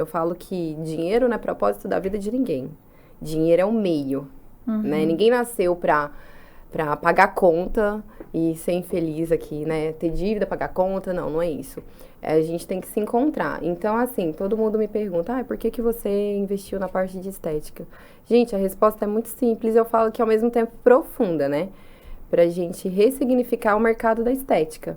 Eu falo que dinheiro não é propósito da vida de ninguém. Dinheiro é um meio, né? Ninguém nasceu pra pagar conta e ser infeliz aqui, né? Ter dívida, pagar conta, não é isso. A gente tem que se encontrar. Então, assim, todo mundo me pergunta, por que você investiu na parte de estética? Gente, a resposta é muito simples, eu falo que ao mesmo tempo profunda, né? Pra gente ressignificar o mercado da estética.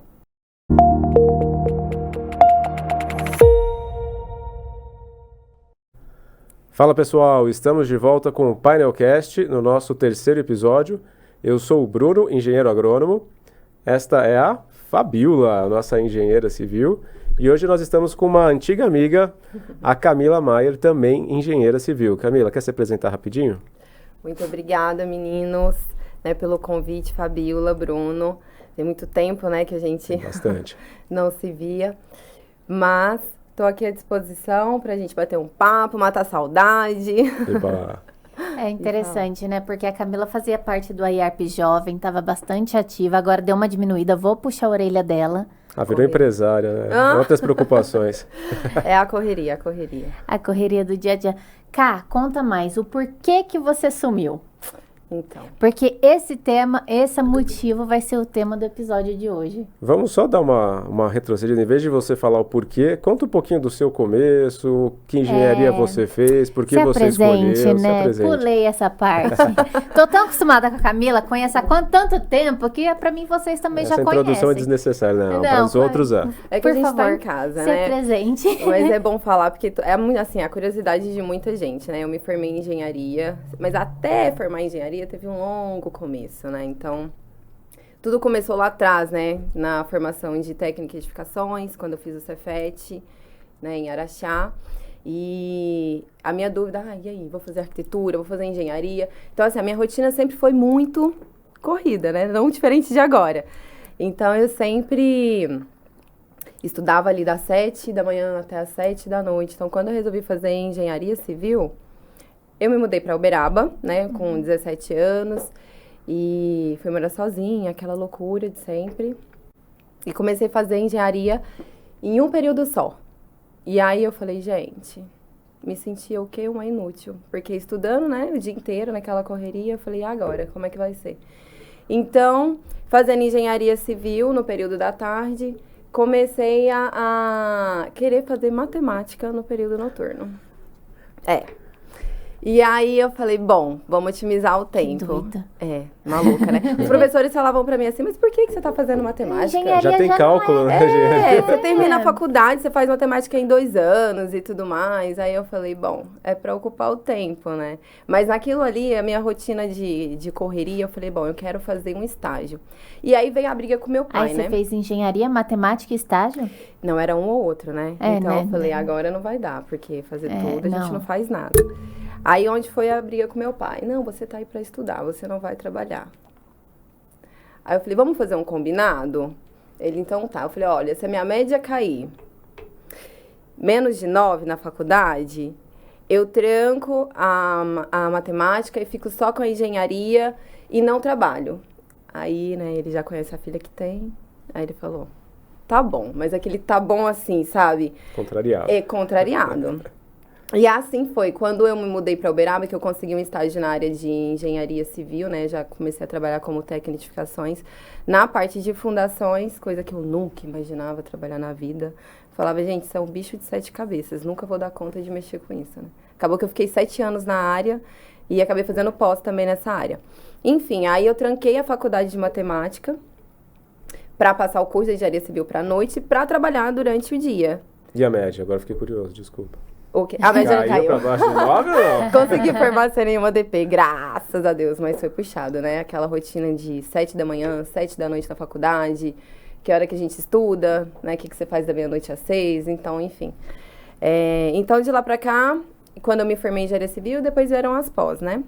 Fala pessoal, estamos de volta com o Painelcast no nosso terceiro episódio. Eu sou o Bruno, engenheiro agrônomo. Esta é a Fabiola, nossa engenheira civil. E hoje nós estamos com uma antiga amiga, a Camila Maier, também engenheira civil. Camila, quer se apresentar rapidinho? Muito obrigada, meninos, né, pelo convite, Fabiola, Bruno. Tem muito tempo, né, que a gente Bastante. não se via. Mas estou aqui à disposição para a gente bater um papo, matar a saudade. Epa. É interessante, né? Porque a Camila fazia parte do IARP Jovem, estava bastante ativa, agora deu uma diminuída, vou puxar a orelha dela. Virou empresária, né? Outras preocupações. É a correria, a correria. A correria do dia a dia. Cá, conta mais, o porquê que você sumiu? Então. Porque esse tema, esse motivo vai ser o tema do episódio de hoje. Vamos só dar uma retrocedida. Em vez de você falar o porquê, conta um pouquinho do seu começo, que engenharia você fez, por que você escolheu. Né? Se apresente. Pulei essa parte. Tô tão acostumada com a Camila, conheço há tanto tempo, que pra mim vocês também já conhecem. Essa introdução é desnecessária, não. Para os outros é. É que a gente tá em casa, né? Se apresente. Mas é bom falar, porque é assim, a curiosidade de muita gente, né? Eu me formei em engenharia, mas até formar em engenharia teve um longo começo, né? Então, tudo começou lá atrás, né? Na formação de técnica e edificações, quando eu fiz o Cefet, né? Em Araxá. E a minha dúvida, e aí? Vou fazer arquitetura, vou fazer engenharia. Então, assim, a minha rotina sempre foi muito corrida, né? Não diferente de agora. Então, eu sempre estudava ali das 7 da manhã até as 7 da noite. Então, quando eu resolvi fazer engenharia civil, eu me mudei para Uberaba, né, com 17 anos, e fui morar sozinha, aquela loucura de sempre. E comecei a fazer engenharia em um período só. E aí eu falei, gente, me sentia o quê? Uma inútil. Porque estudando, né, o dia inteiro naquela correria, eu falei, e agora? Como é que vai ser? Então, fazendo engenharia civil no período da tarde, comecei a querer fazer matemática no período noturno. E aí eu falei, bom, vamos otimizar o tempo. Doida. Maluca, né? Os professores falavam pra mim assim, mas por que você tá fazendo matemática? Engenharia Já tem cálculo, né? Você termina a faculdade, você faz matemática em 2 anos e tudo mais. Aí eu falei, bom, é pra ocupar o tempo, né? Mas naquilo ali, a minha rotina de correria, eu falei, bom, eu quero fazer um estágio. E aí veio a briga com meu pai, aí né? você fez engenharia, matemática e estágio? Não, era um ou outro, né? Então né? eu falei, agora não vai dar, porque fazer tudo a gente não não faz nada. Aí onde foi a briga com meu pai? Não, você tá aí pra estudar, você não vai trabalhar. Aí eu falei, vamos fazer um combinado? Ele, então tá. Eu falei, olha, se a minha média cair menos de 9 na faculdade, eu tranco a matemática e fico só com a engenharia e não trabalho. Aí, né, ele já conhece a filha que tem. Aí ele falou, tá bom, mas aquele tá bom assim, sabe? Contrariado. Contrariado. E assim foi. Quando eu me mudei para Uberaba, que eu consegui um estágio na área de engenharia civil, né? Já comecei a trabalhar como técnica de edificações. Na parte de fundações, coisa que eu nunca imaginava trabalhar na vida. Falava, gente, isso é um bicho de 7 cabeças. Nunca vou dar conta de mexer com isso, né? Acabou que eu fiquei 7 anos na área e acabei fazendo pós também nessa área. Enfim, aí eu tranquei a faculdade de matemática para passar o curso de engenharia civil para a noite para trabalhar durante o dia. E a média? Agora fiquei curioso, desculpa. A média não caiu. Pra baixo de 9 ou não? Consegui formar sem nenhuma DP, graças a Deus, mas foi puxado, né? Aquela rotina de 7 da manhã, 7 da noite na faculdade, que é a hora que a gente estuda, né? O que você faz da meia-noite às 6, então, enfim. Então, de lá pra cá, quando eu me formei em engenharia civil, depois vieram as pós, né?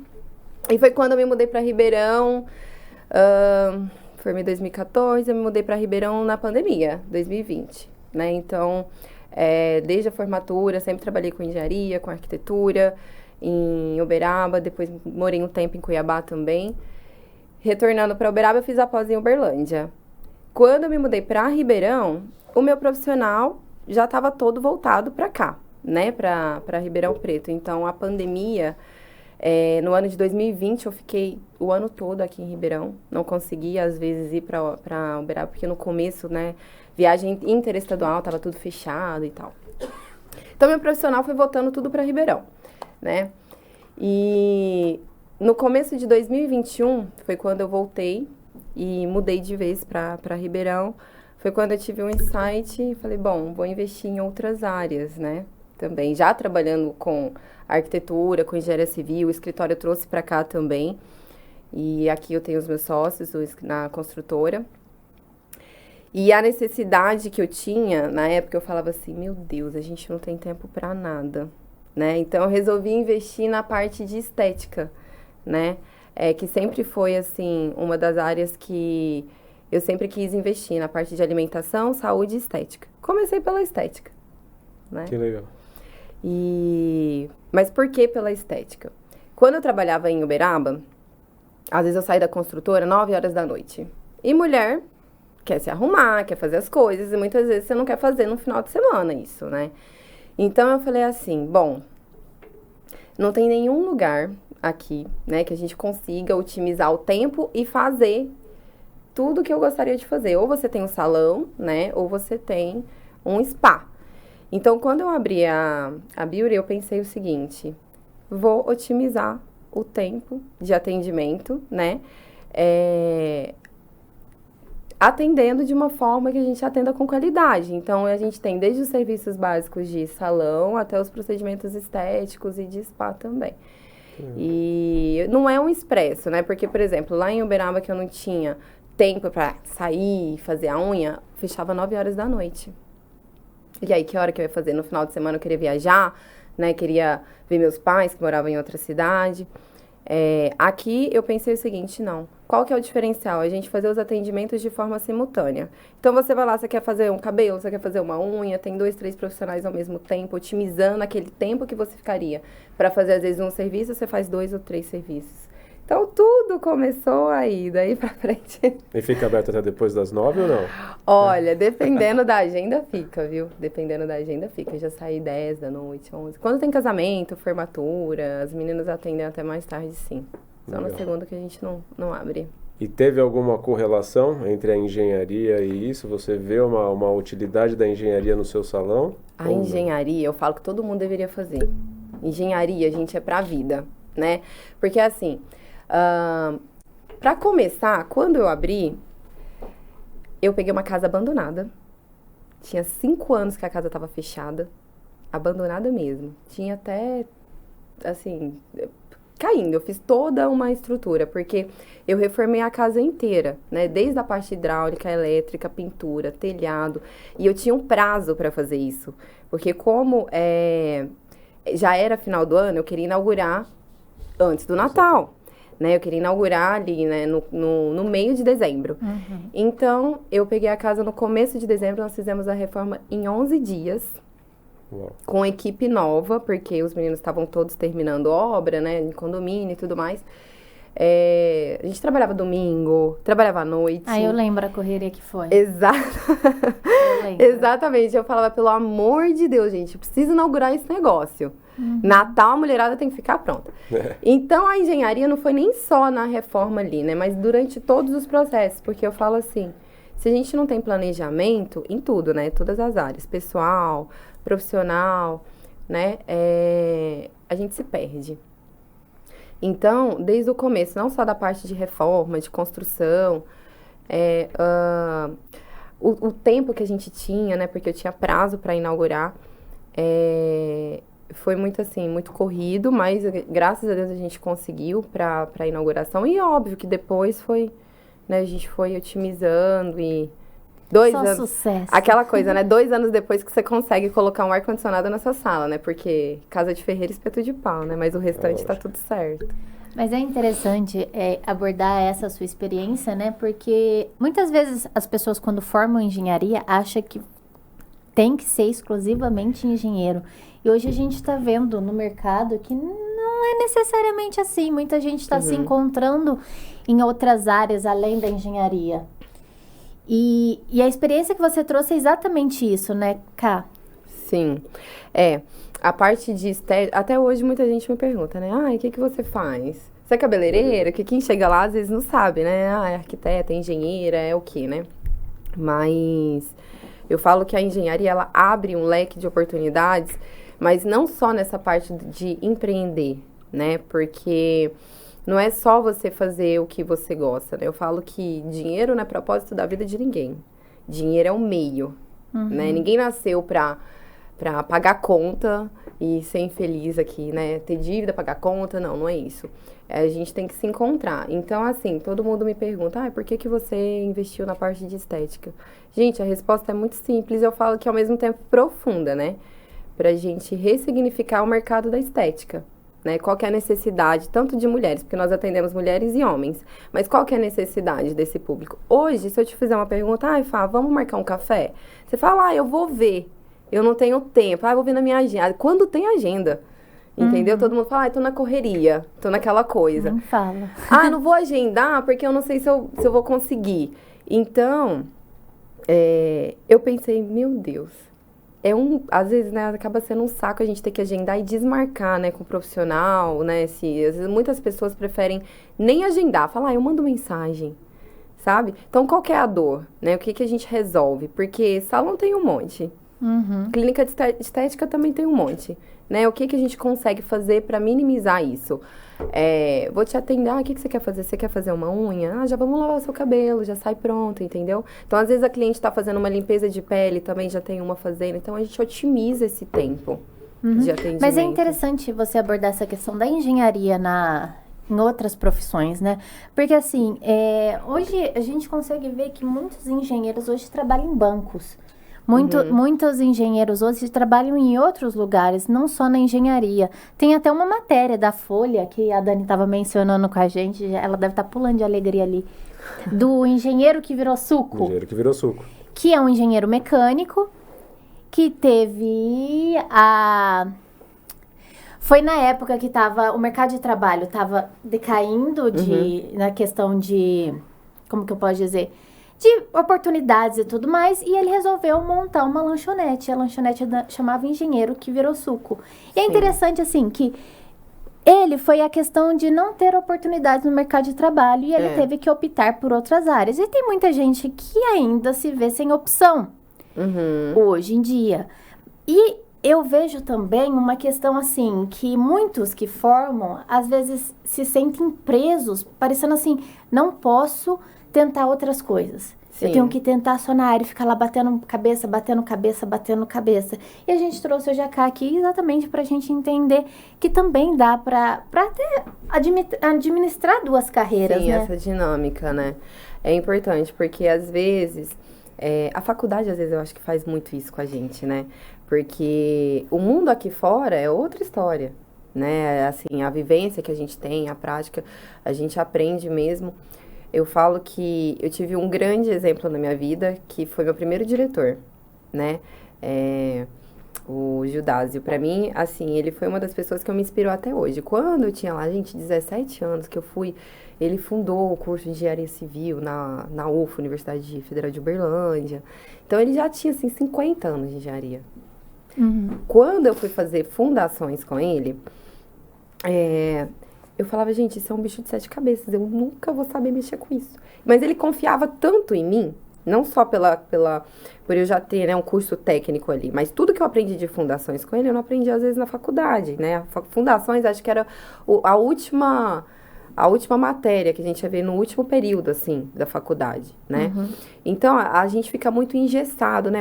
E foi quando eu me mudei pra Ribeirão, formei em 2014, eu me mudei pra Ribeirão na pandemia, 2020, né? Então, desde a formatura, sempre trabalhei com engenharia, com arquitetura, em Uberaba, depois morei um tempo em Cuiabá também. Retornando para Uberaba, eu fiz a pós em Uberlândia. Quando eu me mudei para Ribeirão, o meu profissional já estava todo voltado para cá, né, para Ribeirão Preto. Então, a pandemia, no ano de 2020, eu fiquei o ano todo aqui em Ribeirão. Não conseguia, às vezes, ir para Uberaba, porque no começo, né, viagem interestadual, estava tudo fechado e tal. Então, meu profissional foi voltando tudo para Ribeirão, né? E no começo de 2021, foi quando eu voltei e mudei de vez para Ribeirão. Foi quando eu tive um insight e falei, bom, vou investir em outras áreas, né? Também, já trabalhando com arquitetura, com engenharia civil, o escritório eu trouxe para cá também. E aqui eu tenho os meus sócios na construtora. E a necessidade que eu tinha, na época eu falava assim, meu Deus, a gente não tem tempo para nada, né? Então eu resolvi investir na parte de estética, né? Que sempre foi, assim, uma das áreas que eu sempre quis investir, na parte de alimentação, saúde e estética. Comecei pela estética, né? Que legal. Mas por que pela estética? Quando eu trabalhava em Uberaba, às vezes eu saía da construtora 9 horas da noite. E mulher quer se arrumar, quer fazer as coisas, e muitas vezes você não quer fazer no final de semana isso, né? Então eu falei assim, bom, não tem nenhum lugar aqui, né, que a gente consiga otimizar o tempo e fazer tudo que eu gostaria de fazer. Ou você tem um salão, né, ou você tem um spa. Então, quando eu abri a Beauty, eu pensei o seguinte, vou otimizar o tempo de atendimento, né, atendendo de uma forma que a gente atenda com qualidade. Então, a gente tem desde os serviços básicos de salão até os procedimentos estéticos e de spa também. E não é um expresso, né? Porque, por exemplo, lá em Uberaba que eu não tinha tempo para sair, fazer a unha, fechava 9 horas da noite. E aí, que hora que eu ia fazer? No final de semana eu queria viajar, né? Queria ver meus pais que moravam em outra cidade. Aqui eu pensei o seguinte, não. Qual que é o diferencial? A gente fazer os atendimentos de forma simultânea. Então, você vai lá, você quer fazer um cabelo, você quer fazer uma unha, tem 2, 3 profissionais ao mesmo tempo, otimizando aquele tempo que você ficaria para fazer, às vezes, um serviço, você faz 2 ou 3 serviços. Então, tudo começou aí, daí pra frente. E fica aberto até depois das 9 ou não? Olha, dependendo da agenda fica, viu? Dependendo da agenda fica. Eu já saí 10 da noite, 11. Quando tem casamento, formatura, as meninas atendem até mais tarde, sim. Só na segunda que a gente não abre. E teve alguma correlação entre a engenharia e isso? Você vê uma utilidade da engenharia no seu salão? A engenharia, eu falo que todo mundo deveria fazer. Engenharia, gente, é pra vida, né? Porque, assim, pra começar, quando eu abri, eu peguei uma casa abandonada. Tinha 5 anos que a casa estava fechada. Abandonada mesmo. Tinha até, assim, caindo. Eu fiz toda uma estrutura, porque eu reformei a casa inteira, né? Desde a parte hidráulica, elétrica, pintura, telhado. E eu tinha um prazo para fazer isso. Porque como já era final do ano, eu queria inaugurar antes do Natal. Né? Eu queria inaugurar ali, né, no meio de dezembro. Uhum. Então, eu peguei a casa no começo de dezembro, nós fizemos a reforma em 11 dias. Uau. Com equipe nova, porque os meninos estavam todos terminando obra, né, em condomínio e tudo mais. A gente trabalhava domingo, trabalhava à noite. Ah, eu lembro a correria que foi. Exato. Exatamente. Eu falava, pelo amor de Deus, gente, eu preciso inaugurar esse negócio. Uhum. Natal, a mulherada tem que ficar pronta. Então, a engenharia não foi nem só na reforma ali, né? Mas durante todos os processos. Porque eu falo assim, se a gente não tem planejamento em tudo, né? Todas as áreas, pessoal, profissional, né? A gente se perde. Então, desde o começo, não só da parte de reforma, de construção, o tempo que a gente tinha, né? Porque eu tinha prazo para inaugurar, foi muito assim, muito corrido, mas graças a Deus a gente conseguiu para a inauguração. E óbvio que depois foi, né? A gente foi otimizando e 2 Só anos. Sucesso. Aquela coisa, né? 2 anos depois que você consegue colocar um ar-condicionado na sua sala, né? Porque casa de ferreiro, espeto de pau, né? Mas o restante tá tudo certo. Mas é interessante abordar essa sua experiência, né? Porque muitas vezes as pessoas, quando formam engenharia, acham que tem que ser exclusivamente engenheiro. E hoje a gente está vendo no mercado que não é necessariamente assim. Muita gente está se encontrando em outras áreas além da engenharia. E a experiência que você trouxe é exatamente isso, né, Ká? Sim. A parte de estética, até hoje muita gente me pergunta, né? O que você faz? Você é cabeleireira? Que quem chega lá às vezes não sabe, né? É arquiteta, é engenheira, é o quê, né? Mas eu falo que a engenharia, ela abre um leque de oportunidades, mas não só nessa parte de empreender, né? Porque não é só você fazer o que você gosta, né? Eu falo que dinheiro não é propósito da vida de ninguém. Dinheiro é um meio, né? Ninguém nasceu pra pagar conta e ser infeliz aqui, né? Ter dívida, pagar conta, não é isso. A gente tem que se encontrar. Então, assim, todo mundo me pergunta, por que você investiu na parte de estética? Gente, a resposta é muito simples, eu falo que ao mesmo tempo profunda, né? Pra gente ressignificar o mercado da estética, né? Qual que é a necessidade, tanto de mulheres, porque nós atendemos mulheres e homens, mas qual que é a necessidade desse público? Hoje, se eu te fizer uma pergunta, Fá, vamos marcar um café? Você fala, eu vou ver. Eu não tenho tempo. Vou ver na minha agenda. Quando tem agenda, entendeu? Todo mundo fala, tô na correria, tô naquela coisa. Não fala. Não vou agendar porque eu não sei se eu vou conseguir. Então, eu pensei, meu Deus, às vezes, né, acaba sendo um saco a gente ter que agendar e desmarcar, né, com o profissional, né, às vezes muitas pessoas preferem nem agendar, falar, eu mando mensagem, sabe? Então, qual que é a dor, né? O que a gente resolve? Porque salão tem um monte. Clínica de estética também tem um monte, né? O que a gente consegue fazer para minimizar isso? Vou te atender, o que você quer fazer? Você quer fazer uma unha? Já vamos lavar o seu cabelo, já sai pronto, entendeu? Então, às vezes a cliente está fazendo uma limpeza de pele, também já tem uma fazendo, então a gente otimiza esse tempo de atendimento. Mas é interessante você abordar essa questão da engenharia em outras profissões, né? Porque, assim, hoje a gente consegue ver que muitos engenheiros hoje trabalham em bancos. Muitos engenheiros hoje trabalham em outros lugares, não só na engenharia. Tem até uma matéria da Folha, que a Dani estava mencionando com a gente, ela deve estar pulando de alegria ali, do engenheiro que virou suco. Engenheiro que virou suco. Que é um engenheiro mecânico, que teve Foi na época que o mercado de trabalho estava decaindo na questão de... Como que eu posso dizer? De oportunidades e tudo mais, e ele resolveu montar uma lanchonete. A lanchonete chamava Engenheiro que virou suco. E é interessante, assim, que ele foi a questão de não ter oportunidades no mercado de trabalho, e ele teve que optar por outras áreas. E tem muita gente que ainda se vê sem opção, hoje em dia. E eu vejo também uma questão, assim, que muitos que formam, às vezes se sentem presos, parecendo assim, não posso tentar outras coisas. Sim. Eu tenho que tentar só na área, ficar lá batendo cabeça. E a gente trouxe o Jacá aqui exatamente pra gente entender que também dá pra até administrar duas carreiras, Sim, né? Essa dinâmica, né? É importante, porque às vezes, a faculdade às vezes eu acho que faz muito isso com a gente, né? Porque o mundo aqui fora é outra história, né? Assim, a vivência que a gente tem, a prática, a gente aprende mesmo. Eu falo que eu tive um grande exemplo na minha vida, que foi meu primeiro diretor, né? O Judásio. Pra mim, assim, ele foi uma das pessoas que me inspirou até hoje. Quando eu tinha lá, gente, 17 anos que eu fui, ele fundou o curso de Engenharia Civil na UFA, Universidade Federal de Uberlândia. Então, ele já tinha, assim, 50 anos de engenharia. Quando eu fui fazer fundações com ele, eu falava, gente, isso é um bicho de 7 cabeças, eu nunca vou saber mexer com isso. Mas ele confiava tanto em mim, não só por eu já ter, né, um curso técnico ali, mas tudo que eu aprendi de fundações com ele, eu não aprendi às vezes na faculdade, né? Fundações, acho que era a última matéria que a gente ia ver no último período, assim, da faculdade, né? Então, a gente fica muito engessado, né?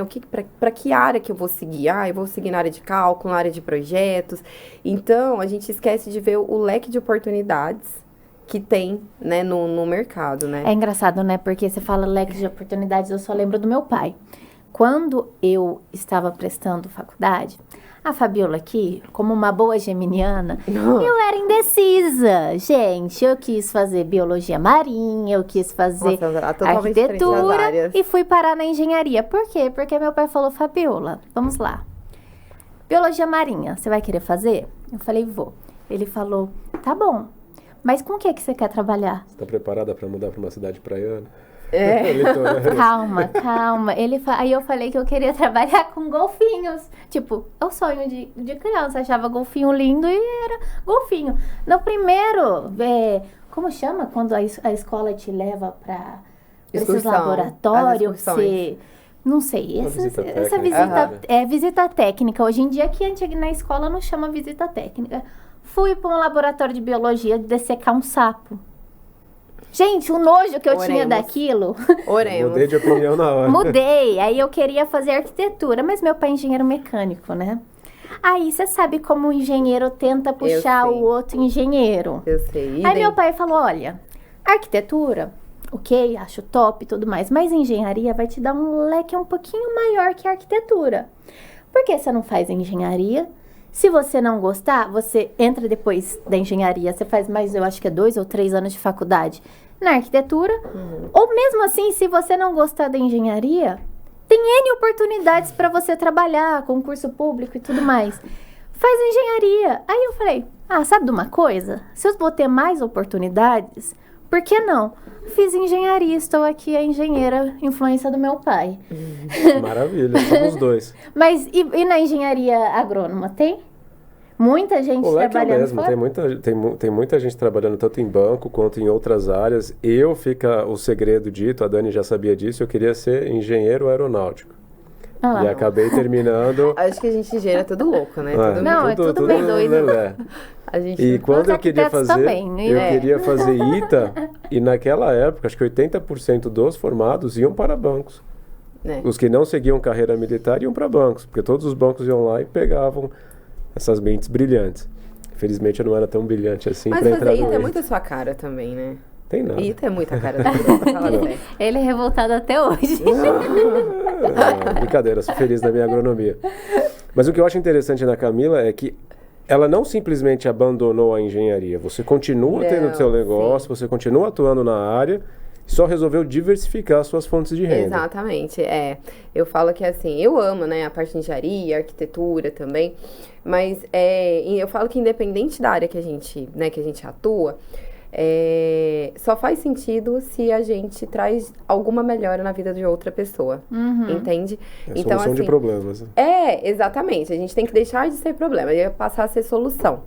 Para que área que eu vou seguir? Eu vou seguir na área de cálculo, na área de projetos. Então, a gente esquece de ver o leque de oportunidades que tem, né, no mercado, né? É engraçado, né? Porque você fala leque de oportunidades, eu só lembro do meu pai. Quando eu estava prestando faculdade, a Fabiola aqui, como uma boa geminiana, eu era indecisa. Gente, eu quis fazer biologia marinha, eu quis fazer arquitetura e fui parar na engenharia. Por quê? Porque meu pai falou, Fabiola, vamos lá. Biologia marinha, você vai querer fazer? Eu falei, vou. Ele falou, tá bom, mas com o que você quer trabalhar? Você tá preparada para mudar para uma cidade praiana? Calma. Aí eu falei que eu queria trabalhar com golfinhos. Tipo, é o sonho de criança. Achava golfinho lindo e era golfinho. No primeiro, como chama? Quando a escola te leva para esses laboratórios. Não sei, essa visita é visita técnica. Hoje em dia, aqui na escola não chama visita técnica. Fui para um laboratório de biologia dessecar um sapo. Gente, o nojo que eu tinha daquilo. Mudei de opinião na hora. Mudei. Aí eu queria fazer arquitetura, mas meu pai é engenheiro mecânico, né? Aí você sabe como o engenheiro tenta puxar o outro engenheiro. Eu sei. Aí meu pai falou, olha, arquitetura, ok, acho top e tudo mais, mas engenharia vai te dar um leque um pouquinho maior que a arquitetura. Por que você não faz engenharia? Se você não gostar, você entra depois da engenharia, você faz mais, eu acho que é 2 ou 3 anos de faculdade na arquitetura. Ou mesmo assim, se você não gostar da engenharia, tem N oportunidades para você trabalhar, concurso público e tudo mais. Faz engenharia. Aí eu falei, sabe de uma coisa? Se eu vou ter mais oportunidades, por que não? Fiz engenharia, estou aqui a engenheira influência do meu pai. Maravilha, somos dois. Mas e na engenharia agrônoma, tem? Muita gente trabalhando mesmo. fora? Tem muita gente trabalhando tanto em banco quanto em outras áreas. Fica o segredo dito, a Dani já sabia disso, eu queria ser engenheiro aeronáutico. E acabei terminando... Acho que a gente engenheiro é tudo louco, né? É tudo bem doido. E quando eu queria fazer, queria fazer ITA, e naquela época, acho que 80% dos formados iam para bancos. Os que não seguiam carreira militar iam para bancos, porque todos os bancos iam lá e pegavam essas mentes brilhantes. Infelizmente eu não era tão brilhante assim para entrar no ITA. Mas fazer ITA é muito a sua cara também, né? Tem nada. ITA é muita cara dele. Ele é revoltado até hoje. Brincadeira, sou feliz na minha agronomia. Mas o que eu acho interessante na Camila é que ela não simplesmente abandonou a engenharia. Você continua tendo o seu negócio, você continua atuando na área, só resolveu diversificar suas fontes de renda. Exatamente, Eu falo que assim, eu amo, né, a parte de engenharia, arquitetura também, mas eu falo que independente da área que a gente atua, só faz sentido se a gente traz alguma melhora na vida de outra pessoa, entende? Então, solução de problemas. Exatamente, a gente tem que deixar de ser problema e passar a ser solução.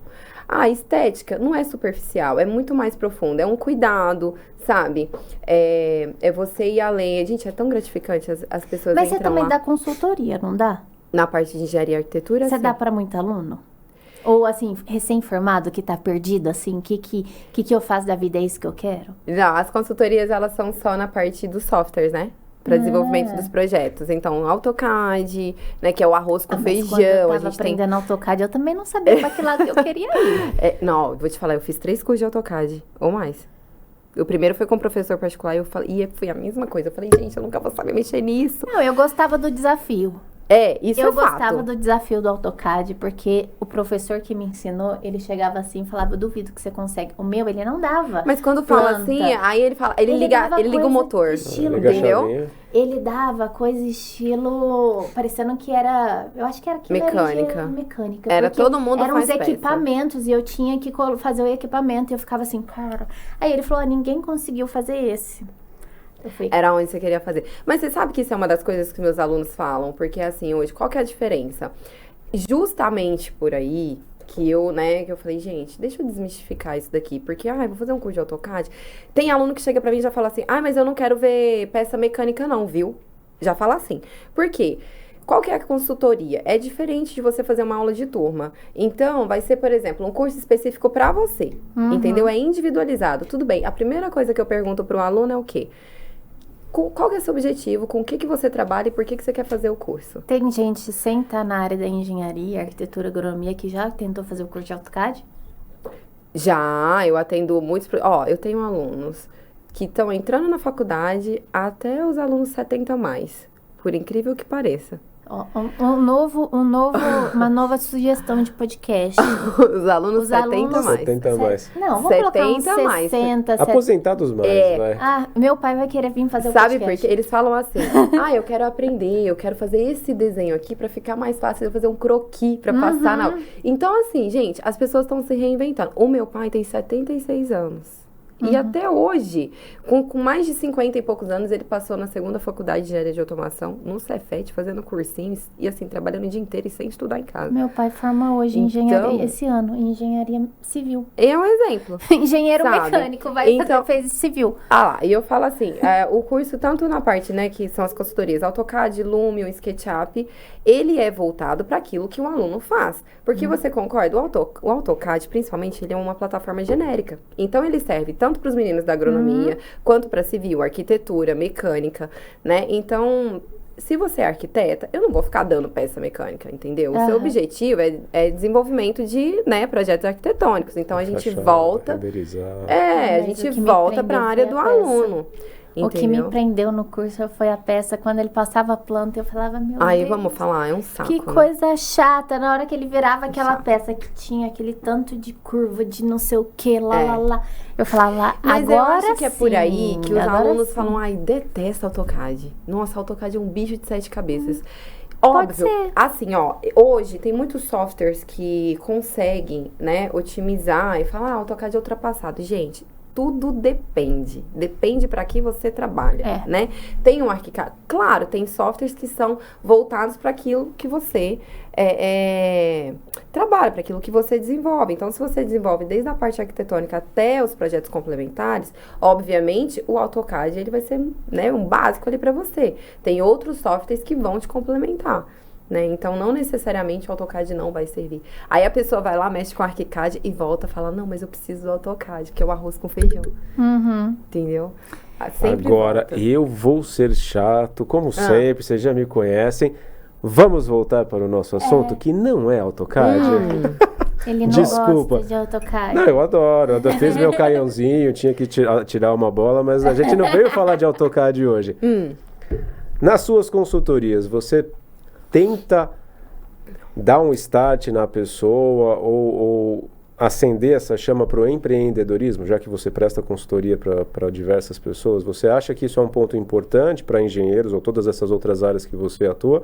A estética não é superficial, é muito mais profunda, é um cuidado, sabe? É você ir além. Gente, é tão gratificante as pessoas Mas você também lá. dá consultoria, não dá? Na parte de engenharia e arquitetura, Você dá para muito aluno? Ou, assim, recém-formado que tá perdido, assim, que eu faço da vida, é isso que eu quero? Não, as consultorias, elas são só na parte dos softwares, né? Para desenvolvimento dos projetos. Então, AutoCAD, né, que é o arroz com feijão. Quando eu tava aprendendo AutoCAD, eu também não sabia para que lado eu queria ir. Não, vou te falar, eu fiz 3 cursos de AutoCAD, ou mais. O primeiro foi com um professor particular e foi a mesma coisa. Eu falei, gente, eu nunca vou saber mexer nisso. Não, eu gostava do desafio. Isso eu é fato. gostava do desafio do AutoCAD, porque o professor que me ensinou, ele chegava assim e falava, eu duvido que você consegue. O meu, ele não dava. Mas quando fala assim, aí ele fala, ele liga o motor, entendeu? Ele dava coisa estilo, parecendo que era, eu acho que era mecânica. Era todo mundo eram faz os equipamentos e eu tinha que fazer o equipamento e eu ficava assim, cara. Aí ele falou, ninguém conseguiu fazer esse. Era onde você queria fazer. Mas você sabe que isso é uma das coisas que meus alunos falam, porque assim, hoje, qual que é a diferença? Justamente por aí que eu falei, gente, deixa eu desmistificar isso daqui, porque, vou fazer um curso de AutoCAD. Tem aluno que chega pra mim e já fala assim, mas eu não quero ver peça mecânica não, viu? Já fala assim. Por quê? Qual que é a consultoria? É diferente de você fazer uma aula de turma. Então, vai ser, por exemplo, um curso específico pra você, entendeu? É individualizado. Tudo bem, a primeira coisa que eu pergunto pro aluno é o quê? Qual que é o seu objetivo? Com o que você trabalha e por que você quer fazer o curso? Tem gente sem estar na área da engenharia, arquitetura, agronomia, que já tentou fazer o curso de AutoCAD? Já, eu atendo muitos... eu tenho alunos que estão entrando na faculdade até os alunos 70 a mais. Por incrível que pareça. Uma nova sugestão de podcast. Os alunos 70 mais. 70 mais. Não, vamos colocar uns 60, Aposentados mais, vai. Meu pai vai querer vir fazer o podcast. podcast. Sabe, porque eles falam assim, eu quero aprender, eu quero fazer esse desenho aqui pra ficar mais fácil, eu fazer um croquis pra passar na aula. Então, assim, gente, as pessoas estão se reinventando. O meu pai tem 76 anos. E até hoje, com mais de 50 e poucos anos, ele passou na segunda faculdade de engenharia de automação, no Cefet, fazendo cursinhos e assim, trabalhando o dia inteiro e sem estudar em casa. Meu pai forma hoje em engenharia, esse ano, em engenharia civil. É um exemplo. Engenheiro mecânico, fez civil. Lá, e eu falo assim, o curso, tanto na parte, né, que são as consultorias, AutoCAD, Lumion, SketchUp, ele é voltado para aquilo que o aluno faz. Porque você concorda? O AutoCAD, principalmente, ele é uma plataforma genérica. Então, ele serve tanto para os meninos da agronomia, quanto para civil, arquitetura, mecânica, né? Então, se você é arquiteta, eu não vou ficar dando peça mecânica, entendeu? O seu objetivo é desenvolvimento de, né, projetos arquitetônicos. Então, a gente volta... a gente volta para a área do aluno. Entendeu? O que me prendeu no curso foi a peça. Quando ele passava a planta, eu falava, meu Deus. Aí, vamos falar, é um saco, que coisa chata. Na hora que ele virava aquela peça que tinha aquele tanto de curva, de não sei o que, lá. Eu falava, mas agora eu acho que é por aí que os alunos sim. falam, ai, detesto AutoCAD. Nossa, AutoCAD é um bicho de 7 cabeças. Pode Óbvio, ser. assim, ó, hoje tem muitos softwares que conseguem, né, otimizar e falar, AutoCAD é ultrapassado. Gente, tudo depende. Depende para que você trabalha, né? Tem um ArchiCAD. Claro, tem softwares que são voltados para aquilo que você trabalha, para aquilo que você desenvolve. Então, se você desenvolve desde a parte arquitetônica até os projetos complementares, obviamente, o AutoCAD ele vai ser, né, um básico ali para você. Tem outros softwares que vão te complementar. Né? Então, não necessariamente o AutoCAD não vai servir. Aí a pessoa vai lá, mexe com o ArchiCAD e volta e fala, não, mas eu preciso do AutoCAD, que é o arroz com feijão. Entendeu? Sempre agora, volta. eu vou ser chato, como sempre, vocês já me conhecem. Vamos voltar para o nosso assunto, que não é AutoCAD. Ele não gosta de AutoCAD. Não, eu adoro. Eu fiz meu canhãozinho, tinha que tirar uma bola, mas a gente não veio falar de AutoCAD hoje. Nas suas consultorias, você tenta dar um start na pessoa ou acender essa chama para o empreendedorismo, já que você presta consultoria para diversas pessoas? Você acha que isso é um ponto importante para engenheiros ou todas essas outras áreas que você atua?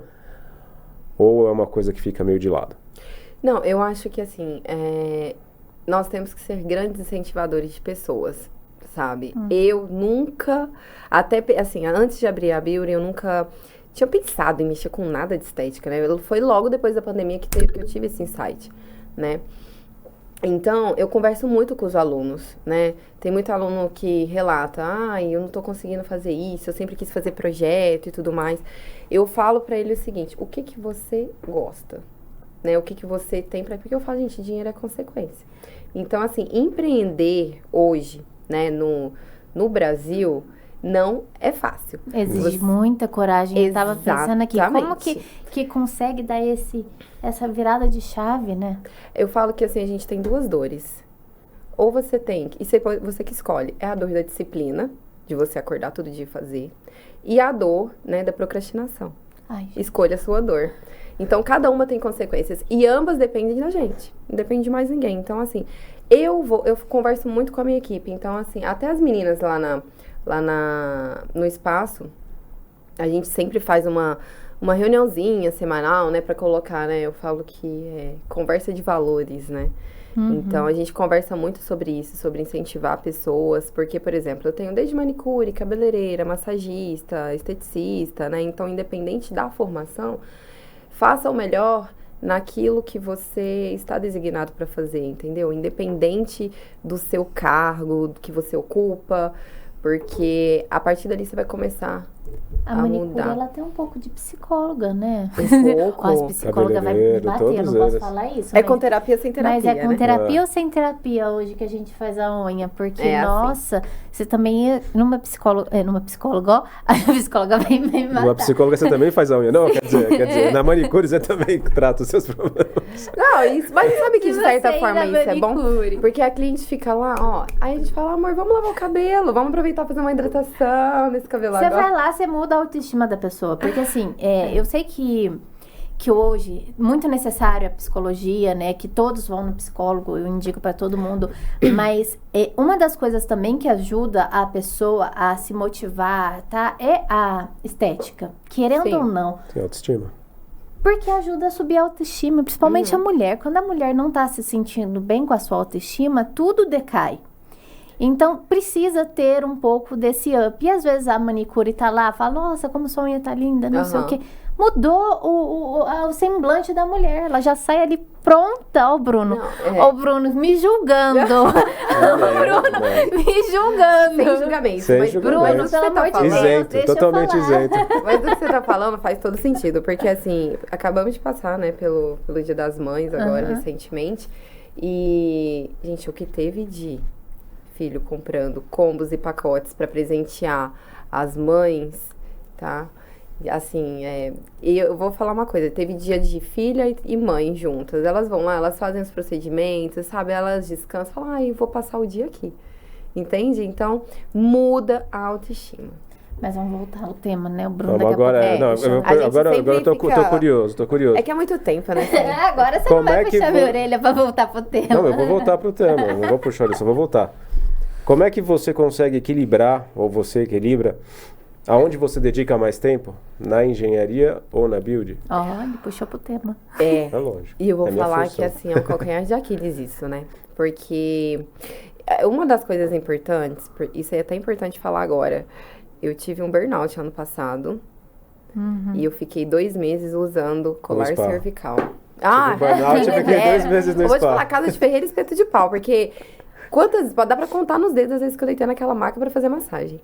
Ou é uma coisa que fica meio de lado? Não, eu acho que assim, nós temos que ser grandes incentivadores de pessoas, sabe? Eu nunca, até assim, antes de abrir a Beauty, eu nunca tinha pensado em mexer com nada de estética, né? Foi logo depois da pandemia que eu tive esse insight, né? Então, eu converso muito com os alunos, né? Tem muito aluno que relata, eu não tô conseguindo fazer isso, eu sempre quis fazer projeto e tudo mais. Eu falo pra ele o seguinte, o que você gosta? Né? O que você tem pra... Porque eu falo, gente, dinheiro é consequência. Então, assim, empreender hoje, né, no Brasil... não é fácil. Exige muita coragem. Eu tava pensando aqui, como que consegue dar essa virada de chave, né? Eu falo que assim, a gente tem duas dores. Ou você tem, e você que escolhe, é a dor da disciplina, de você acordar todo dia e fazer, e a dor, né, da procrastinação. Escolha a sua dor. Então, cada uma tem consequências. E ambas dependem da gente. Não depende de mais ninguém. Então, assim, eu converso muito com a minha equipe. Então, assim, até as meninas no espaço, a gente sempre faz uma reuniãozinha semanal, né, pra colocar, né, eu falo que é conversa de valores, né. Então, a gente conversa muito sobre isso, sobre incentivar pessoas, porque, por exemplo, eu tenho desde manicure, cabeleireira, massagista, esteticista, né, então, independente da formação, faça o melhor naquilo que você está designado para fazer, entendeu? Independente do seu cargo, que você ocupa, porque a partir dali você vai começar a manicure, mudar. Ela tem um pouco de psicóloga, né? Um pouco. As psicólogas vai me bater, eu não posso falar isso. É com terapia sem terapia, mas é com né? terapia ou sem terapia hoje que a gente faz a unha? Porque, assim. você também ia numa psicóloga, ó, a psicóloga vem me matar. Numa psicóloga você também faz a unha? Não, quer dizer, na manicure você também trata os seus problemas. Não, isso, mas sabe que de certa forma isso é bom? manicure. Porque a cliente fica lá, ó, aí a gente fala, amor, vamos lavar o cabelo, vamos aproveitar e fazer uma hidratação nesse cabelo Você agora. vai lá, você muda a autoestima da pessoa. Porque assim, eu sei que hoje, muito necessário a psicologia, né? Que todos vão no psicólogo, eu indico pra todo mundo. Mas uma das coisas também que ajuda a pessoa a se motivar, tá? É a estética. Querendo Sim. ou não. Tem autoestima. Porque ajuda a subir a autoestima, principalmente a mulher. Quando a mulher não tá se sentindo bem com a sua autoestima, tudo decai. Então, precisa ter um pouco desse up. E às vezes a manicure tá lá, fala, nossa, como sua unha tá linda, não sei o quê. Mudou o semblante da mulher. Ela já sai ali pronta. Ó o Bruno. Ó o Bruno me julgando. O Bruno me julgando. Sem julgamento. Sem julgamento. Bruno, pelo amor de Deus, isento, totalmente isento. Mas o que você tá falando faz todo sentido. Porque, assim, acabamos de passar, né, pelo Dia das Mães agora, recentemente. E, gente, o que teve de filho comprando combos e pacotes pra presentear as mães, tá? Assim, e eu vou falar uma coisa, teve dia de filha e mãe juntas, elas vão lá, elas fazem os procedimentos, sabe, elas descansam, falam, ai, eu vou passar o dia aqui, entende? Então, muda a autoestima. Mas vamos voltar ao tema, né, o Bruno Vamos agora, agora eu tô curioso. É que é muito tempo, né? Agora você não vai puxar minha orelha pra voltar pro tema. Não, eu vou voltar pro tema, não vou puxar isso, eu vou voltar. Como é que você consegue equilibrar, ou você equilibra, aonde você dedica mais tempo? Na engenharia ou na build? Olha, puxou pro tema. É lógico. E eu vou falar que, assim, é o calcanhar de Aquiles isso, né? Porque uma das coisas importantes, isso é até importante falar agora, eu tive um burnout ano passado, e eu fiquei 2 meses usando colar cervical. Burnout, eu fiquei 2 meses no spa. Vou te falar, casa de ferreiro e espeto de pau, porque dá pra contar nos dedos as vezes que eu deitei naquela maca pra fazer massagem.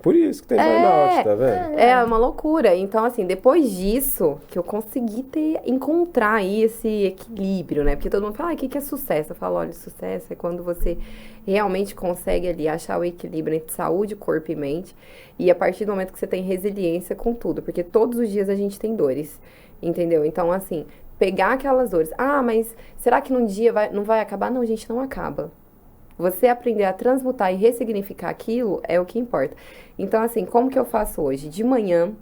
Por isso que tem burnout, tá vendo? É uma loucura. Então, assim, depois disso, que eu consegui encontrar aí esse equilíbrio, né? Porque todo mundo fala, o que é sucesso? Eu falo, olha, sucesso é quando você realmente consegue ali achar o equilíbrio entre saúde, corpo e mente. E a partir do momento que você tem resiliência com tudo. Porque todos os dias a gente tem dores, entendeu? Então, assim, pegar aquelas dores. Ah, mas será que num dia não vai acabar? Não, gente, não acaba. Você aprender a transmutar e ressignificar aquilo é o que importa. Então, assim, como que eu faço hoje? De manhã,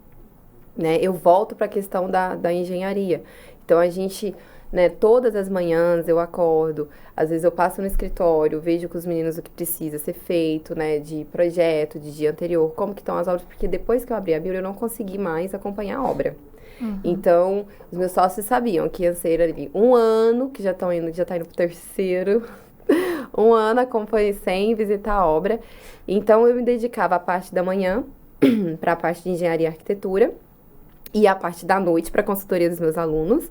né, eu volto para a questão da engenharia. Então, a gente, né, todas as manhãs eu acordo, às vezes eu passo no escritório, vejo com os meninos o que precisa ser feito, né, de projeto, de dia anterior, como que estão as obras, porque depois que eu abri a Bíblia, eu não consegui mais acompanhar a obra. Então, os meus sócios sabiam que ia ser ali 1 ano, que já tá indo pro 3º, 1 ano acompanhei sem visitar a obra. Então, eu me dedicava à parte da manhã, para a parte de engenharia e arquitetura, e a parte da noite para a consultoria dos meus alunos.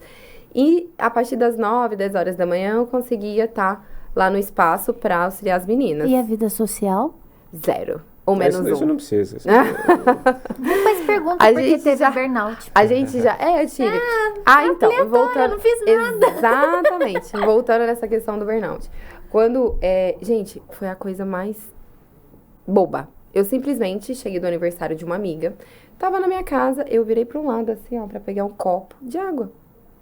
E a partir das 9, 10 horas da manhã, eu conseguia estar lá no espaço para auxiliar as meninas. E a vida social? 0. Ou menos 1. Isso não precisa. Depois pergunta por que teve burnout. A gente já... eu tive. Então, voltando... Eu não fiz nada. Exatamente. Voltando nessa questão do burnout. Quando... gente, foi a coisa mais boba. Eu simplesmente cheguei do aniversário de uma amiga. Tava na minha casa, eu virei para um lado, assim, ó, pra pegar um copo de água.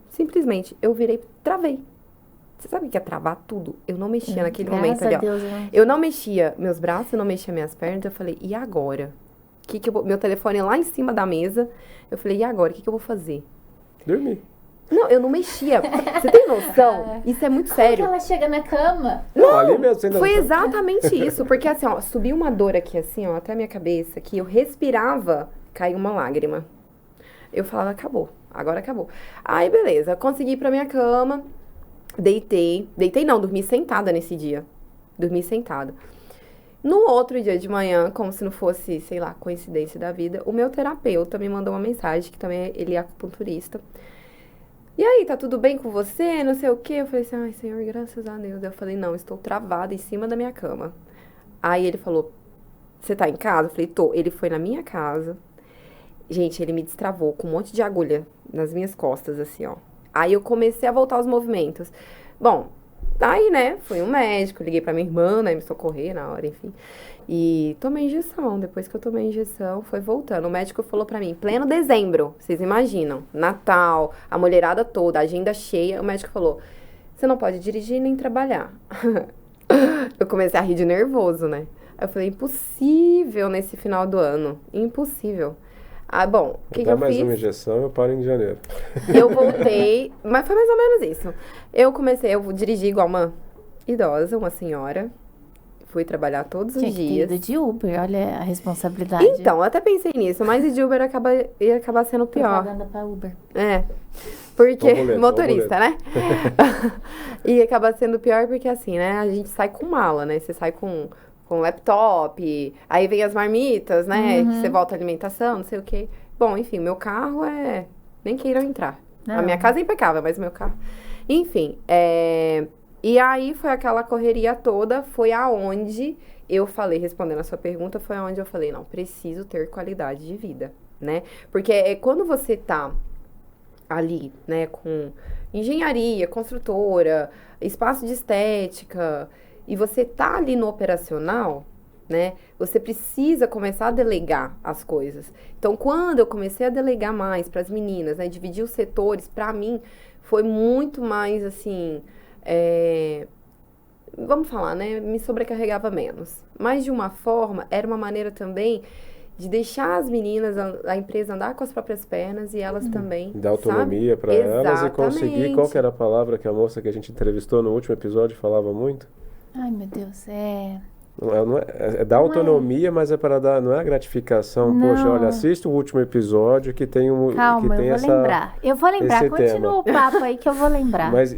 Simplesmente, eu virei, travei. Você sabe o que é travar tudo? Eu não mexia naquele momento ali, ó. Deus, né? Eu não mexia meus braços, eu não mexia minhas pernas. Eu falei, e agora? Meu telefone lá em cima da mesa. Eu falei, e agora? O que eu vou fazer? Dormir. Não, eu não mexia. Você tem noção? Isso é muito sério. Como que ela chega na cama? Não, ali mesmo, você ainda foi não tá- exatamente isso. Porque assim, ó, subiu uma dor aqui, assim, ó, até a minha cabeça, que eu respirava, caiu uma lágrima. Eu falava, acabou. Agora acabou. Aí, beleza. Consegui ir pra minha cama. Deitei. Deitei não, dormi sentada nesse dia. Dormi sentada. No outro dia de manhã, como se não fosse, sei lá, coincidência da vida, o meu terapeuta me mandou uma mensagem, que também ele é acupunturista. E aí, tá tudo bem com você? Não sei o quê. Eu falei assim, ai, Senhor, graças a Deus. Eu falei, não, estou travada em cima da minha cama. Aí ele falou, você tá em casa? Eu falei, tô. Ele foi na minha casa. Gente, ele me destravou com um monte de agulha nas minhas costas, assim, ó. Aí eu comecei a voltar aos movimentos. Bom, aí, né, fui um médico, liguei pra minha irmã, né, me socorrer na hora, enfim. E tomei injeção. Depois que eu tomei injeção, foi voltando. O médico falou pra mim, pleno dezembro, vocês imaginam, Natal, a mulherada toda, a agenda cheia. O médico falou, você não pode dirigir nem trabalhar. Eu comecei a rir de nervoso, né? Aí eu falei, impossível nesse final do ano, impossível. Ah, bom, o que eu mais fiz? uma injeção, eu paro em janeiro. Eu voltei, mas foi mais ou menos isso. Eu dirigi igual uma idosa, uma senhora. Fui trabalhar todos os Tinha que ter dias. ido de Uber, olha a responsabilidade. Então, eu até pensei nisso, mas de Uber ia acabar sendo pior. Propaganda pra Uber. Porque Boleto, motorista, né? E acaba sendo pior porque assim, né? A gente sai com mala, né? Você sai com com laptop, aí vem as marmitas, né? Que você volta à alimentação, não sei o quê. Bom, enfim, meu carro nem queiram entrar. Não. A minha casa é impecável, mas o meu carro... Enfim, e aí foi aquela correria toda, foi aonde eu falei, respondendo a sua pergunta, foi aonde eu falei, não, preciso ter qualidade de vida, né? Porque quando você tá ali, né, com engenharia, construtora, espaço de estética, e você tá ali no operacional, né, você precisa começar a delegar as coisas. Então, quando eu comecei a delegar mais para as meninas, né, dividir os setores, para mim, foi muito mais, assim, vamos falar, né, me sobrecarregava menos. Mas, de uma forma, era uma maneira também de deixar as meninas, a empresa andar com as próprias pernas e elas também, Dar autonomia para elas e conseguir, qual que era a palavra que a moça que a gente entrevistou no último episódio falava muito? Ai, meu Deus, É dar autonomia, mas é para dar, não é a gratificação. Não. Poxa, olha, assista o último episódio que tem Calma, que tem eu vou lembrar. Eu vou lembrar, esse continua tema. o papo aí que eu vou lembrar. Mas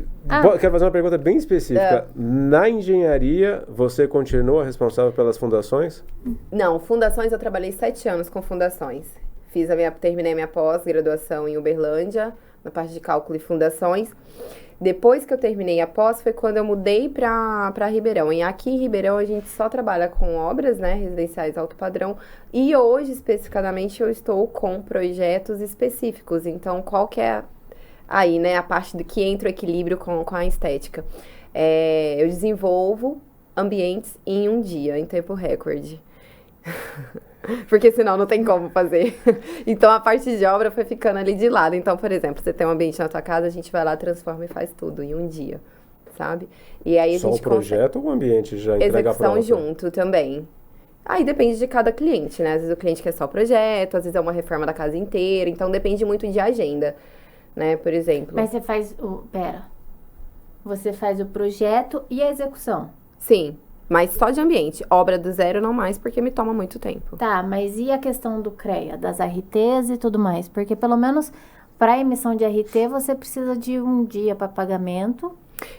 quero fazer uma pergunta bem específica. Na engenharia, você continua responsável pelas fundações? Não, fundações, eu trabalhei 7 anos com fundações. Terminei minha pós-graduação em Uberlândia, na parte de cálculo e fundações. Depois que eu terminei a pós, foi quando eu mudei para Ribeirão. E aqui em Ribeirão a gente só trabalha com obras, né, residenciais alto padrão. E hoje, especificamente, eu estou com projetos específicos. Então, qual que é aí, né, a parte do que entra o equilíbrio com a estética? Eu desenvolvo ambientes em um dia, em tempo recorde. Porque senão não tem como fazer. Então, a parte de obra foi ficando ali de lado. Então, por exemplo, você tem um ambiente na tua casa, a gente vai lá, transforma e faz tudo em um dia, sabe? E aí a Só gente o projeto ou o ambiente já entrega pronto? execução junto também. Aí depende de cada cliente, né? Às vezes o cliente quer só o projeto, às vezes é uma reforma da casa inteira. Então, depende muito de agenda, né? Por exemplo. Mas você faz Você faz o projeto e a execução. Sim. Mas só de ambiente. Obra do zero não mais, porque me toma muito tempo. Tá, mas e a questão do CREA, das RTs e tudo mais? Porque pelo menos para emissão de RT você precisa de um dia para pagamento.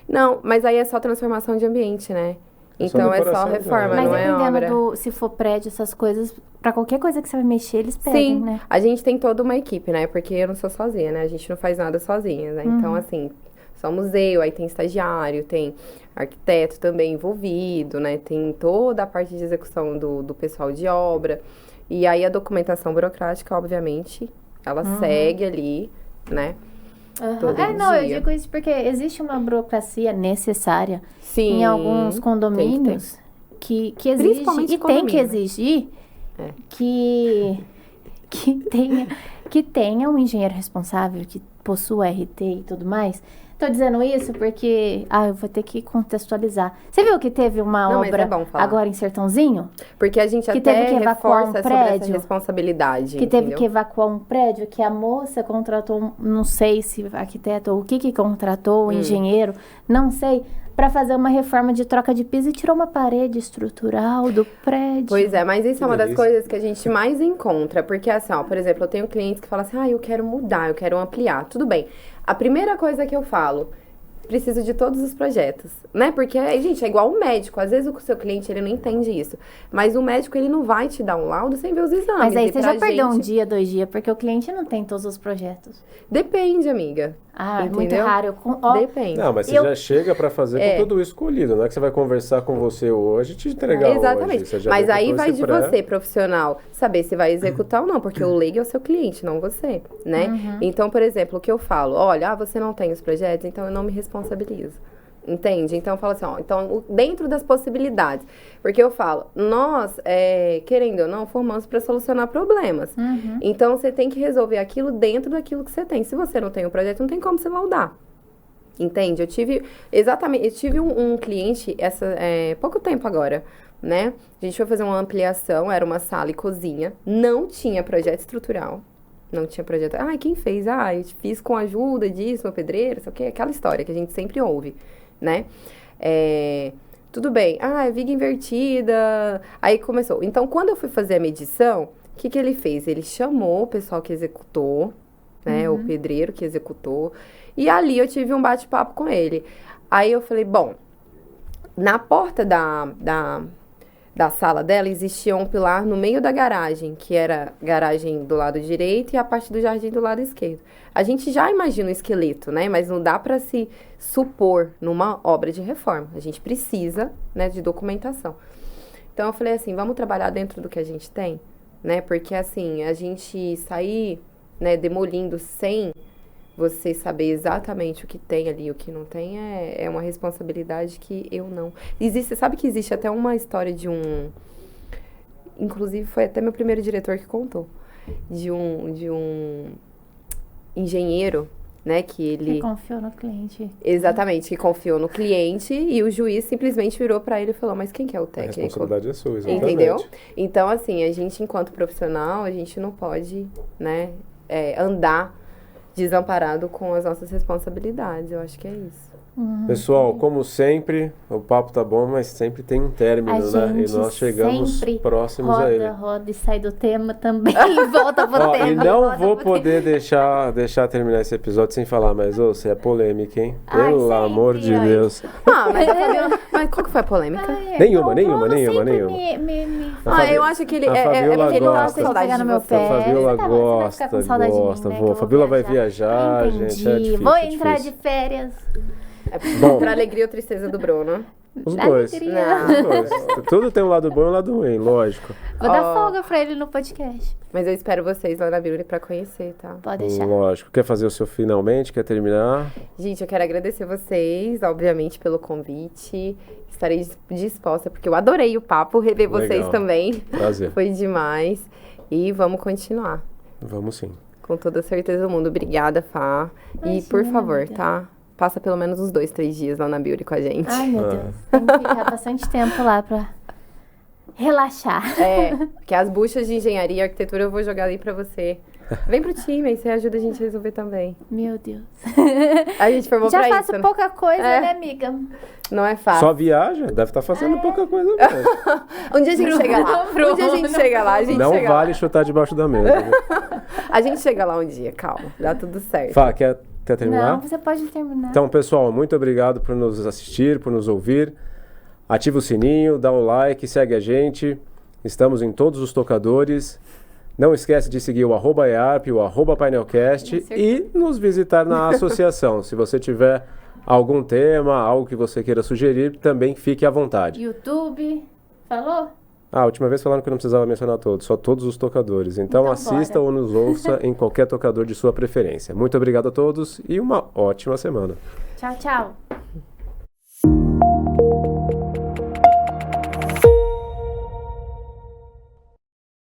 Não, mas aí é só transformação de ambiente, né? Então é só reforma, Mas não é dependendo obra. se for prédio, essas coisas, para qualquer coisa que você vai mexer, eles pedem, Sim, né? a gente tem toda uma equipe, né? Porque eu não sou sozinha, né? A gente não faz nada sozinha, né? Então, assim, somos eu, aí tem estagiário, tem arquiteto também envolvido, né? Tem toda a parte de execução do pessoal de obra. E aí a documentação burocrática, obviamente, ela segue ali, né? Todo Não, eu dia. digo isso porque existe uma burocracia necessária Sim, em alguns condomínios que exige Principalmente e tem que condomínio. exigir que tenha um engenheiro responsável que possua RT e tudo mais. Tô dizendo isso porque eu vou ter que contextualizar. Você viu que teve uma Não, mas obra é bom falar. agora em Sertãozinho? Porque a gente Que até teve que evacuar reforça um sobre essa prédio. responsabilidade, Que teve entendeu? que evacuar um prédio, que a moça contratou, não sei se arquiteto ou o que contratou, o engenheiro, não sei, para fazer uma reforma de troca de piso e tirou uma parede estrutural do prédio. Pois é, mas isso Que é uma das delícia. coisas que a gente mais encontra. Porque, assim, ó, por exemplo, eu tenho clientes que falam assim, eu quero mudar, eu quero ampliar. Tudo bem. A primeira coisa que eu falo, preciso de todos os projetos, né? Porque, gente, é igual o médico. Às vezes o seu cliente, ele não entende isso. Mas o médico, ele não vai te dar um laudo sem ver os exames. Mas aí E você pra já perdeu um gente- dia, 2 dias, porque o cliente não tem todos os projetos. Depende, amiga. É muito Entendeu? raro. Depende. Não, mas você já chega para fazer com tudo isso escolhido. Não é que você vai conversar com você hoje e te entregar Exatamente. hoje. Você já Mas vem com aí todo vai esse de pré. você, profissional, saber se vai executar ou não, porque o leigo é o seu cliente, não você, né? Então, por exemplo, o que eu falo, olha, você não tem os projetos, então eu não me responsabilizo. Entende? Então, eu falo assim, então, dentro das possibilidades. Porque eu falo, nós, querendo ou não, formamos para solucionar problemas. Então, você tem que resolver aquilo dentro daquilo que você tem. Se você não tem o projeto, não tem como você laudar. Entende? Eu tive um cliente, pouco tempo agora, né? A gente foi fazer uma ampliação, era uma sala e cozinha, não tinha projeto estrutural. Não tinha projeto. Quem fez? Eu fiz com a ajuda disso, meu pedreiro, sei o quê. Aquela história que a gente sempre ouve, né? Tudo bem. Viga invertida. Aí começou. Então, quando eu fui fazer a medição, o que ele fez? Ele chamou o pessoal que executou, né? O pedreiro que executou. E ali eu tive um bate-papo com ele. Aí eu falei, bom, na porta da da sala dela, existia um pilar no meio da garagem, que era a garagem do lado direito e a parte do jardim do lado esquerdo. A gente já imagina o esqueleto, né? Mas não dá para se supor numa obra de reforma. A gente precisa, né, de documentação. Então, eu falei assim, vamos trabalhar dentro do que a gente tem, né? Porque, assim, a gente sair, né, demolindo sem você saber exatamente o que tem ali e o que não tem é uma responsabilidade que eu não... Sabe que existe até uma história de um... Inclusive, foi até meu primeiro diretor que contou. De um engenheiro, né, que ele... Que confiou no cliente. Exatamente, que confiou no cliente e o juiz simplesmente virou para ele e falou, mas quem que é o técnico? A responsabilidade é sua, exatamente. Entendeu? Então, assim, a gente, enquanto profissional, a gente não pode, né, andar desamparado com as nossas responsabilidades. Eu acho que é isso. Pessoal, como sempre, o papo tá bom, mas sempre tem um término, né? E nós chegamos próximos a ele. Roda e sai do tema também e volta pro tema. E não vou poder deixar terminar esse episódio sem falar, mas você é polêmica, hein? Pelo amor de Deus. Mas a Fabiola... Mas qual que foi a polêmica? Nenhuma. Eu acho que ele... A Fabiola ele gosta. Saudade no meu pé. A Fabiola gosta. Né, A Fabiola vai viajar, gente. É difícil, vou entrar de férias. Bom, pra alegria ou tristeza do Bruno. Os dois. Tudo tem um lado bom e um lado ruim, lógico. Vou dar folga pra ele no podcast. Mas eu espero vocês lá na Beauty pra conhecer, tá? Pode deixar. Lógico. Quer fazer o seu finalmente? Quer terminar? Gente, eu quero agradecer vocês, obviamente, pelo convite. Estarei disposta, porque eu adorei o papo, rever vocês também. Prazer. Foi demais. E vamos continuar. Vamos sim. Com toda certeza do mundo. Obrigada, Fá. E, por favor, tá? Passa pelo menos uns 2, 3 dias lá na Beauty com a gente. Ai, meu Deus. Tem que ficar bastante tempo lá pra relaxar. Porque as buchas de engenharia e arquitetura eu vou jogar aí pra você. Vem pro time, aí você ajuda a gente a resolver também. Meu Deus. A gente formou pra isso. Já faço pouca coisa, né, amiga? Não é fácil. Só viaja? Deve estar fazendo pouca coisa mesmo. Um dia a gente chega lá. Um dia a gente chega lá. Não vale chutar debaixo da mesa. Viu? A gente chega lá um dia, calma. Dá tudo certo. Fá, quer terminar? Não, você pode terminar. Então, pessoal, muito obrigado por nos assistir, por nos ouvir. Ativa o sininho, dá um like, segue a gente. Estamos em todos os tocadores. Não esquece de seguir o @EARP, o @painelcast e nos visitar na associação. Se você tiver algum tema, algo que você queira sugerir, também fique à vontade. YouTube, falou? A última vez falaram que não precisava mencionar todos, só todos os tocadores. Então assista ou nos ouça em qualquer tocador de sua preferência. Muito obrigado a todos e uma ótima semana. Tchau, tchau.